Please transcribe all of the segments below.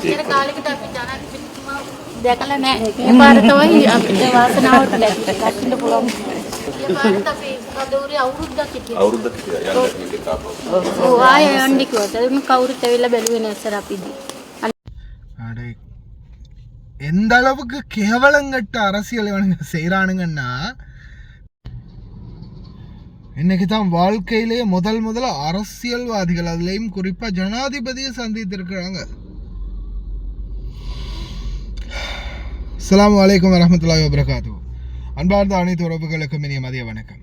කොච්චර කාලෙකට අපි ජනාධිපතිතුමා දැකලා නැහැ. මේ පාර තමයි අපිට වාසනාවට ලැබෙන්න පුළුවන්. මේ පාරත් අපි කවුරුරි අවුරුද්දක් හිටියා. අවුරුද්දක් හිටියා. යන්න ටිකක් ආපහු. ඔව් ආයෙ යන්න කිව්වා. ඒක කවුරුත් ඇවිල්ලා බැලුවේ නැහැ සර් අපිදී. அடே எந்த அளவுக்கு கேவலங்கட்ட அரசியல் இவனுங்க செய்கிறானுங்கன்னா இன்னைக்கு தான் வாழ்க்கையிலேயே முதல்ல அரசியல்வாதிகள் அதுலேயும் குறிப்பா ஜனாதிபதியை சந்தித்திருக்கிறாங்க. அஸ்ஸலாமு அலைக்கும் வரஹ்மத்துல்லாஹி வபரகாத்துஹு. அன்பார்ந்த அனைத்து உறவுகளுக்கும் இனிய மதிய வணக்கம்.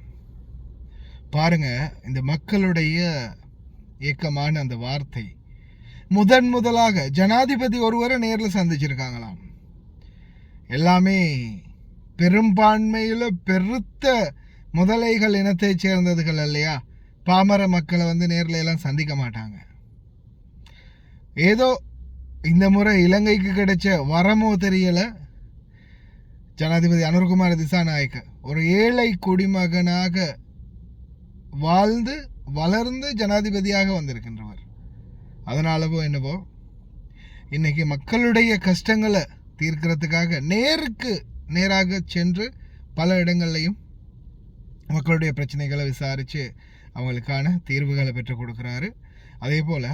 பாருங்க, இந்த மக்களுடைய ஏக்கமான அந்த வார்த்தை முதலாக ஜனாதிபதி ஒருவரை நேரில் சந்திச்சிருக்காங்களாம். எல்லாமே பெரும்பான்மையில் பெருத்த முதலைகள் இனத்தை சேர்ந்ததுகள் இல்லையா. பாமர மக்களை நேரில் எல்லாம் சந்திக்க மாட்டாங்க. ஏதோ இந்த முறை இலங்கைக்கு கிடைச்ச வரமோ தெரியல, ஜனாதிபதி அனுர்குமார் திசாநாயக்க ஒரு ஏழை குடிமகனாக வாழ்ந்து வளர்ந்து ஜனாதிபதியாக வந்திருக்கின்றவர். அதனாலவோ என்னவோ இன்னைக்கு மக்களுடைய கஷ்டங்களை தீர்க்கிறதுக்காக நேருக்கு நேராக சென்று பல இடங்கள்லையும் மக்களுடைய பிரச்சனைகளை விசாரித்து அவங்களுக்கான தீர்வுகளை பெற்றுக் கொடுக்குறாரு. அதே போல்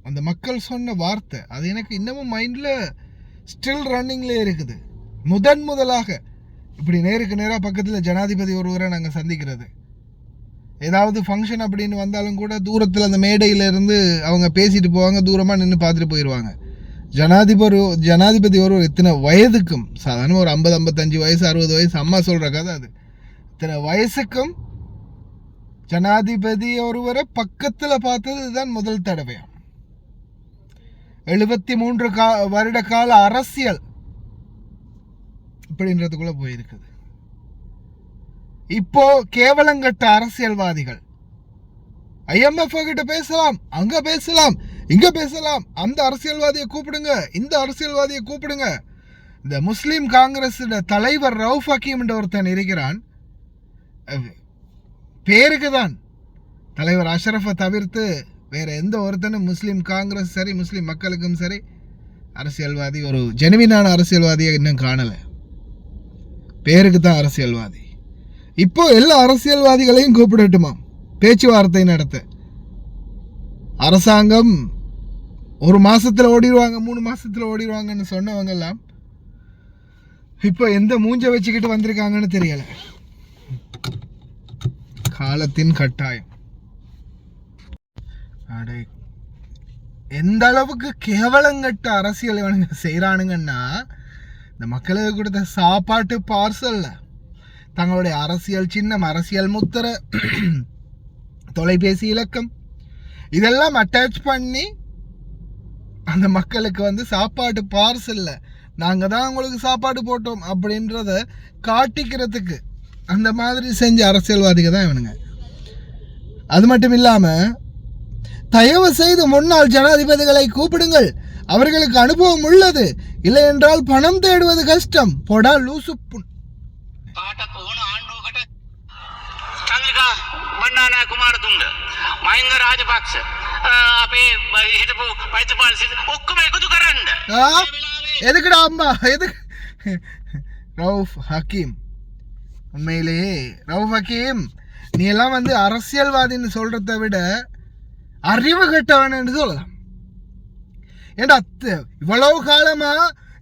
அந்த மக்கள் சொன்ன வார்த்தை அது எனக்கு இன்னமும் மைண்டில் ஸ்டில் ரன்னிங்லேயே இருக்குது. முதலாக இப்படி நேருக்கு நேராக பக்கத்தில் ஜனாதிபதி ஒருவரை நாங்கள் சந்திக்கிறது, ஏதாவது ஃபங்க்ஷன் அப்படின்னு வந்தாலும் கூட தூரத்தில் அந்த மேடையிலேருந்து அவங்க பேசிட்டு போவாங்க, தூரமாக நின்று பார்த்துட்டு போயிடுவாங்க. ஜனாதிபதி ஒருவர் இத்தனை வயதுக்கும், சாதாரண ஒரு 50-55 வயசு 60 வயசு அம்மா சொல்கிற கதை அது, இத்தனை வயசுக்கும் ஜனாதிபதி ஒருவரை பக்கத்தில் பார்த்தது இதுதான் முதல் தடவையாம். 73 வருட கால அரசியல் இப்படின்றதுக்குள்ள போயிருக்குது. இப்போ கேவலங்கட்ட அரசியல்வாதிகள் IMF கிட்ட பேசலாம், அங்க பேசலாம், இங்க பேசலாம், அந்த அரசியல்வாதியை கூப்பிடுங்க, இந்த அரசியல்வாதியை கூப்பிடுங்க. இந்த முஸ்லீம் காங்கிரஸ் தலைவர் ரவுஃப் ஹக்கீம் என்ற ஒருத்தன் இருக்கிறான். பேருக்கு தான் தலைவர் அஷ்ரஃபை தவிர்த்து வேற எந்த ஒருத்தனும் முஸ்லீம் காங்கிரஸ் சரி முஸ்லீம் மக்களுக்கும் சரி அரசியல்வாதி, ஒரு ஜெனுவினான அரசியல்வாதியை இன்னும் காணலை. பேருக்கு தான் அரசியல்வாதி. இப்போ எல்லா அரசியல்வாதிகளையும் கூப்பிடட்டுமா பேச்சுவார்த்தை நடத்த. அரசாங்கம் 1 மாசத்துல ஓடிடுவாங்க, 3 மாசத்துல ஓடிடுவாங்கன்னு சொன்னவங்க எல்லாம் இப்போ எந்த மூஞ்ச வச்சுக்கிட்டு வந்திருக்காங்கன்னு தெரியல. காலத்தின் கட்டாயம். அடே எந்த அளவுக்கு கேவலங்கட்ட அரசியல் இவனுங்க செய்கிறானுங்கன்னா, இந்த மக்களுக்கு கொடுத்த சாப்பாட்டு பார்சல்ல தங்களுடைய அரசியல் சின்னம், அரசியல் முத்திரை, தொலைபேசி இலக்கம் இதெல்லாம் அட்டாச் பண்ணி அந்த மக்களுக்கு சாப்பாட்டு பார்சல்ல நாங்கள் தான் உங்களுக்கு சாப்பாடு போட்டோம் அப்படின்றத காட்டிக்கிறதுக்கு அந்த மாதிரி செஞ்ச அரசியல்வாதிகள் தான் இவனுங்க. அது மட்டும் இல்லாமல் தயவு செய்து முன்னாள் ஜனாதிபதிகளை கூப்பிடுங்கள், அவர்களுக்கு அனுபவம் உள்ளது, இல்லை என்றால் பணம் தேடுவது கஷ்டம், போடா லூசு. බණ්ඩාරනායක කුමාරතුංග, මහින්ද රාජපක්ෂ, අපේ හිටපු මෛත්‍රීපාල සිටු ඔක්කොම එකතු කරන්න. எதுக்குடா அம்மா, எதுக்கு? ரவுஃப் ஹக்கீம், உண்மையிலேயே ரவுஃப் ஹக்கீம், நீ எல்லாம் அரசியல்வாதின்னு சொல்றதை விட அறிவு கட்டவன்னு சொல்லலாம். ஏண்டா இவ்வளவு காலமா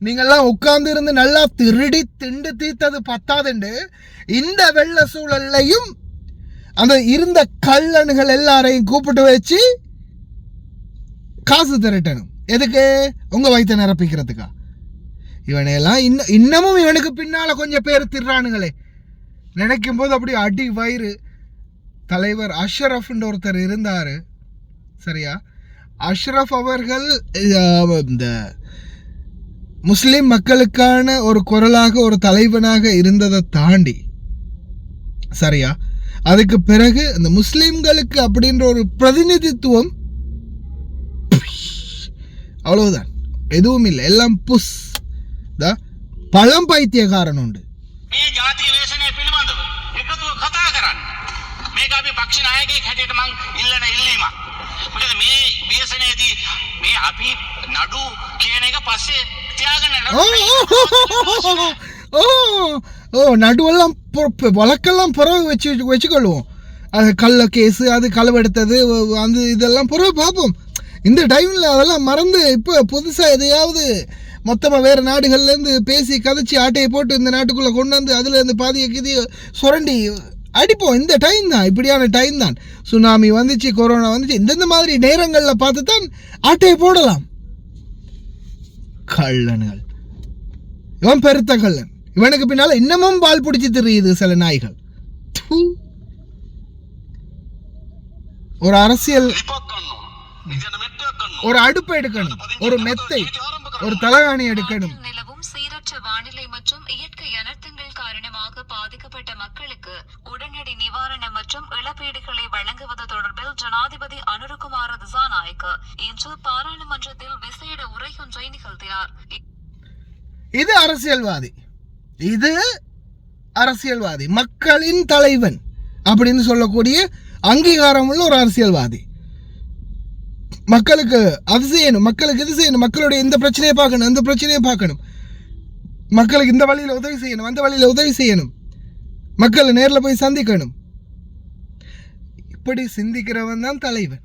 நீங்கெல்லாம் உட்கார்ந்து இருந்து நல்லா திருடி திண்டு தீர்த்தது பத்தாதுண்டு இந்த வெள்ள சூழல்லையும் அந்த இருந்த கள்ளனுகள் எல்லாரையும் கூப்பிட்டு வச்சு காசு திரட்டணும். எதுக்கு? உங்க வயிற்றை நிரப்பிக்கிறதுக்கா? இவனையெல்லாம் இன்னமும் இவனுக்கு பின்னால கொஞ்சம் பேர் திர்றானுங்களே, நினைக்கும் போது அப்படி அடி வயிறு. தலைவர் அஷ்ரஃப்ன்ற ஒருத்தர் இருந்தாரு, சரியா? அஷ்ரஃப் அவர்கள் இந்த முஸ்லிம் மக்களுக்கான ஒரு குரலாக ஒரு தலைவனாக இருந்ததை தாண்டி, சரியா, அதுக்கு பிறகு அந்த முஸ்லிம்களுக்கு அப்படின்ற ஒரு பிரதிநிதித்துவம் அவ்வளவுதான், எதுவும் இல்லை, எல்லாம் புஷ். பழம் பைத்தியக்காரன் உண்டு. මේ ව්‍යසනයේදී මේ අපි නඩු කියන එක පස්සේ තියාගන්න நடுவெல்லாம் வழக்கெல்லாம் பிறகு வச்சுக்கொள்வோம். அது கள்ள கேஸு, அது களவெடுத்தது, அந்த இதெல்லாம் பிறகு பார்ப்போம். இந்த டைமில் அதெல்லாம் மறந்து இப்போ புதுசாக எதையாவது மொத்தமாக வேறு நாடுகள்லேருந்து பேசி கதைச்சி ஆட்டையை போட்டு இந்த நாட்டுக்குள்ளே கொண்டு வந்து அதுலேருந்து பாதியை கிதியை சுரண்டி அடிப்போம். இந்த டைம் தான், இப்படியான டைம் தான். சுனாமி வந்துச்சு, கொரோனா வந்துச்சு, இந்தந்த மாதிரி நேரங்களில் பார்த்து தான் ஆட்டையை போடலாம். கள்ளன்கள், இவன் பெருத்த கள்ளன், இவனுக்கு பின்னால் இன்னமும் பால் பிடிச்சி தெரியுது சில நாய்கள். ஒரு அரசியல், ஒரு அடுப்பை எடுக்கணும், ஒரு மெத்தை, ஒரு தலகாணி எடுக்கணும். நிலவும் சீரற்ற வானிலை மற்றும் இயற்கை அனர்த்தங்கள் காரணமாக பாதிக்கப்பட்ட மக்களுக்கு உடனடி நிவாரணம் மற்றும் இழப்பீடுகளை வழங்குவது தொடர்பில் ஜனாதிபதி அனுரகுமார திசாநாயக்க இன்று பாராளுமன்றத்தில் விசேட உரையொன்றை நிகழ்த்தினார். இது அரசியல்வாதி, இது அரசியல்வாதி, மக்களின் தலைவன் அப்படின்னு சொல்லக்கூடிய அங்கீகாரம் உள்ள ஒரு அரசியல்வாதி. மக்களுக்கு அது செய்யணும், மக்களுக்கு இது செய்யணும், மக்களுடைய இந்த பிரச்சனையை பார்க்கணும், அந்த பிரச்சனையை பார்க்கணும், மக்களுக்கு இந்த வழியில் உதவி செய்யணும், அந்த வழியில் உதவி செய்யணும், மக்களை நேரில் போய் சந்திக்கணும். இப்படி சிந்திக்கிறவன் தான் தலைவன்.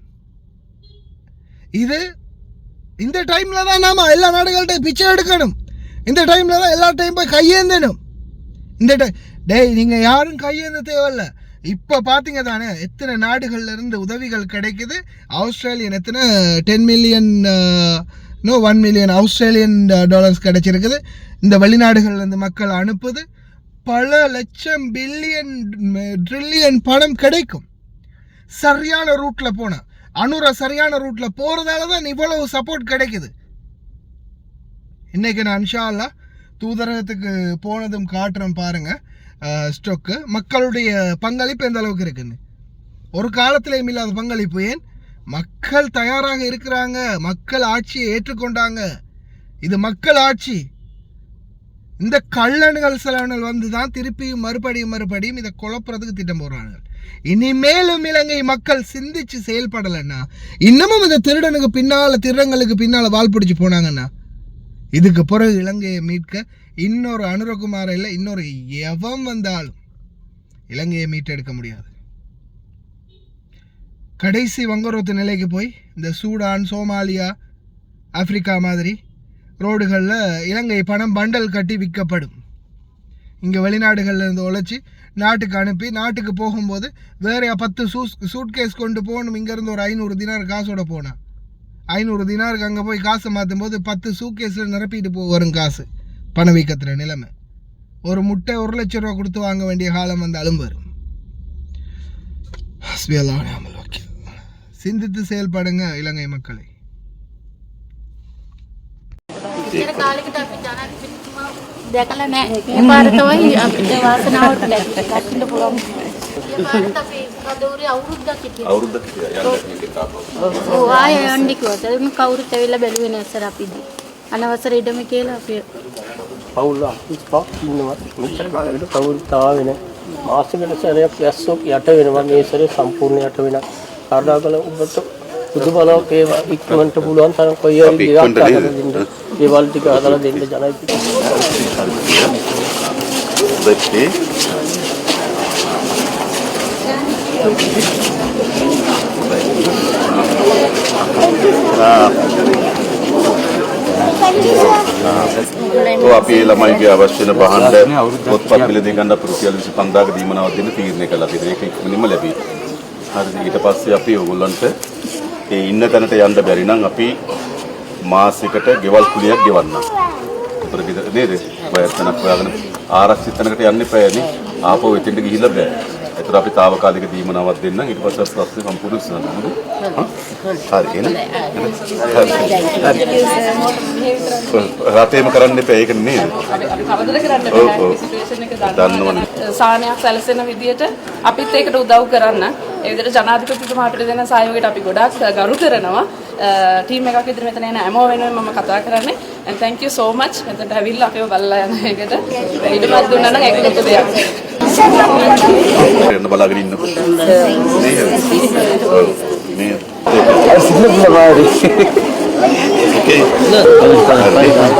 இது இந்த டைம்ல தான் நாம எல்லா நாடுகள்கிட்ட பிச்சை எடுக்கணும். இந்த டைம்ல தான் எல்லா டைம் போய் கையேந்தணும். இந்த டேய் நீங்கள் யாரும் கையேந்த தேவையில்ல. இப்போ பார்த்தீங்க தானே எத்தனை நாடுகள்ல இருந்து உதவிகள் கிடைக்குது. ஆஸ்திரேலியன் எத்தனை 10 மில்லியன் 1 மில்லியன் ஆஸ்திரேலியன் டாலர்ஸ் கிடைச்சிருக்குது. இந்த வெளிநாடுகள்லேருந்து மக்கள் அனுப்புது. பல லட்சம் பில்லியன் ட்ரில்லியன் பணம் கிடைக்கும் சரியான ரூட்டில் போனால். அனுரா சரியான ரூட்டில் போகிறதால தான் இவ்வளவு சப்போர்ட் கிடைக்குது. இன்றைக்கி நான் இன்ஷா அல்லாஹ் தூதரகத்துக்கு போனதும் காட்டுறேன் பாருங்கள். ஸ்டோக்கு மக்களுடைய பங்களிப்பு எந்த அளவுக்கு இருக்குன்னு. ஒரு காலத்திலேயும் இல்லாத பங்களிப்பு. ஏன் மக்கள் தயாராக இருக்கிறாங்க, மக்கள் ஆட்சியை ஏற்றுக்கொண்டாங்க. இது மக்கள் ஆட்சி. இந்த கள்ளன்கள் சிலவர்கள் வந்து தான் திருப்பியும் மறுபடியும் இதை குழப்புறதுக்கு திட்டம் போடுறாங்க. இனிமேலும் இலங்கை மக்கள் சிந்திச்சு செயல்படலைன்னா, இன்னமும் இந்த திருடனுக்கு பின்னால், திருடங்களுக்கு பின்னால் வால் பிடிச்சி போனாங்கன்னா, இதுக்கு பிறகு இலங்கையை மீட்க இன்னொரு அனுரகுமார இல்லை, இன்னொரு எவன் வந்தாலும் இலங்கையை மீட்டெடுக்க முடியாது. கடைசி வங்குரோத்து நிலைக்கு போய் இந்த சூடான், சோமாலியா, ஆப்பிரிக்கா மாதிரி ரோடுகளில் இலங்கை பணம் பண்டல் கட்டி விற்கப்படும். இங்கே வெளிநாடுகளில் இருந்து உழைச்சி நாட்டுக்கு அனுப்பி, நாட்டுக்கு போகும்போது வேற 10 சூட்கேஸ் கொண்டு போகணும். இங்கேருந்து ஒரு 500 தினார் காசோட போனால் 500 தினாருக்கு அங்கே போய் காசை மாற்றும் போது 10 சூட்கேஸில் நிரப்பிட்டு வரும் காசு. பணவீக்கத்தில் நிலைமை. ஒரு முட்டை 1 லட்சம் ரூபா கொடுத்து வாங்க வேண்டிய காலம் வந்தாலும் வரும். சிந்தித்து செயல்படுங்க இலங்கை மக்களை. දැකලා නැහැ. මේ පාර තමයි අපිට වාසනාවට ලැබිලා කටින්න පුළුවන්. මේ පාරට අපි කවුරුරි අවුරුද්දක් හිටියා. අවුරුද්දක් හිටියා යන්න මේකේ තාපෝ. ඔව් ආයෙ යන්න කිව්වා. ඒක කවුරුත් ඇවිල්ලා බැලුවේ නැහැ සර් අපිදී. අනවසර ඉඩම කියලා අපි පවුල් අපිස්පා ඉන්නවා. මෙච්චර කාලෙකට කවුරුත් ආවේ නැහැ. මාසෙකට සැරයක් යස්සෝක් යට වෙනවා. මේ සැරේ සම්පූර්ණ යට වෙනවා. කාර්යාලවල ඔබට බුදු බලයක් ඒ ඉක්මනට පුළුවන් තරම් කොයි හරි දෙයක් හදලා දෙන්න. දේවල් ටික හදලා දෙන්න ජනයිති. දෙකේ ඔව් අපි ළමයිගේ අවශ්‍ය වෙන බහන්න පොත්පත් මිලදී ගන්න අපේ රුපියල් 25000ක දීමනාවක් දෙන්න තීරණය කළා. අපි ඒක ඉක්මනින්ම ලැබී. හරිද? ඊට පස්සේ අපි ඔයගොල්ලන්ට ඒ ඉන්න තැනට යන්න බැරි නම් අපි මාසෙකට ගෙවල් කුලියක් ගෙවන්නම්. උතර ගෙදර නේද? බයත් තැනක් හොයාගෙන ආරක්ෂිත තැනකට යන්න එපානේ. ආපහු එතෙන්ට ගිහිල්ලා බෑ. ඒතර අපි తాවකාලික දීමනාවක් දෙන්නම්. ඊට පස්සේ ප්‍රශ්නේ සම්පූර්ණ විසඳන්න. හරි එහෙනම්. රටේම කරන්න එපා ඒක නේද? අපි කවදද කරන්න බෑ සිටුේෂන් එක දන්නවනේ. සාහනයක් සැලසෙන විදියට අපිත් ඒකට උදව් කරන්න. ඒ විදිහට ජනාධිපතිතුමාට දෙන සහයෝගයට අපි ගොඩාක් ගරු කරනවා. ටීම් එකක් විදිහට මෙතන එන හැමෝම වෙනුවෙන් මම කතා කරන්නේ. and thank you so much. මෙතනට ඇවිල්ලා අපිව බලලා යන එකට ඊටමත් දුන්නා නම් ඒක ලොකු දෙයක්. කරන්න බලාගෙන ඉන්නකො. Okay.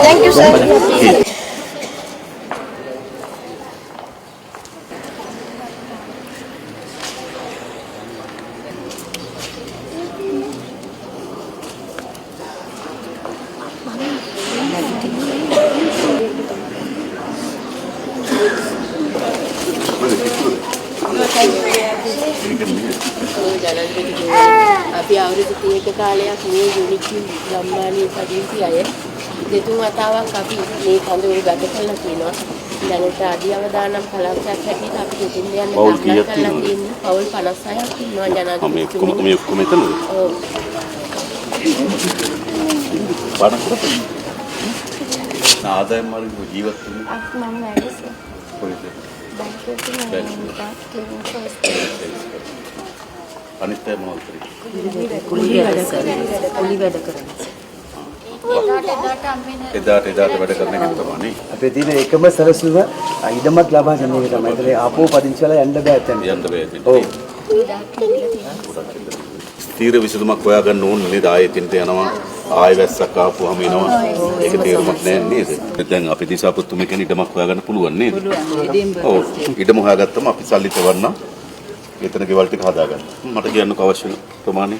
Thank you, sir. අපි අවුරුදු 30ක කාලයක් මේ යුනිටි ගම්මානයේ පදිංචි අය දෙතුන් වතාවක් අපි මේ කඳවුරු ගත කරලා තියෙනවා. දැනට අධි අවදානම් කලාපයක් හැටියට අපි දෙතින් යන පවුල් කීයක් කරලා තියෙනවද? තියෙන්නේ. පවුල් 56ක් ඉන්නවා ජනාධිපතිතුමනි. මේ ඔක්කොම එතනද? ඔව්. පාඩම් කරලා ආදායම් මාර්ග ජීවත් වෙන්නේ මම වැඩ සර්. කොහෙද? අනිත් අය මොනවද කරන්නේ? එදාට වැඩ කරන එක තමයි. අපේ තියෙන එකම සරසුව ඉඩමක් ලබා ගන්න එක තමයි. ඒතර ආපෝ පදිංචි වෙලා යන්න බෑ එතන. යන්න බෑ එතන. ඔව්. ස්ථීර විසඳුමක් හොයාගන්න ඕනේ නේද? ආයෙත් එතනට යනවා. ආයෙ වැස්සක් ආපුවාම එනවා. ඒක තේරුමක් නෑ නේද? දැන් අපි දිසාපොත්තුම කියන ඉඩමක් හොයාගන්න පුළුවන් නේද? ඔව්. ඉඩම හොයාගත්තම අපි සල්ලි තවන්න. එතන ගෙවල් ටික හදාගන්න. මට කියන්නකෝ අවශ්‍ය ප්‍රමාණය.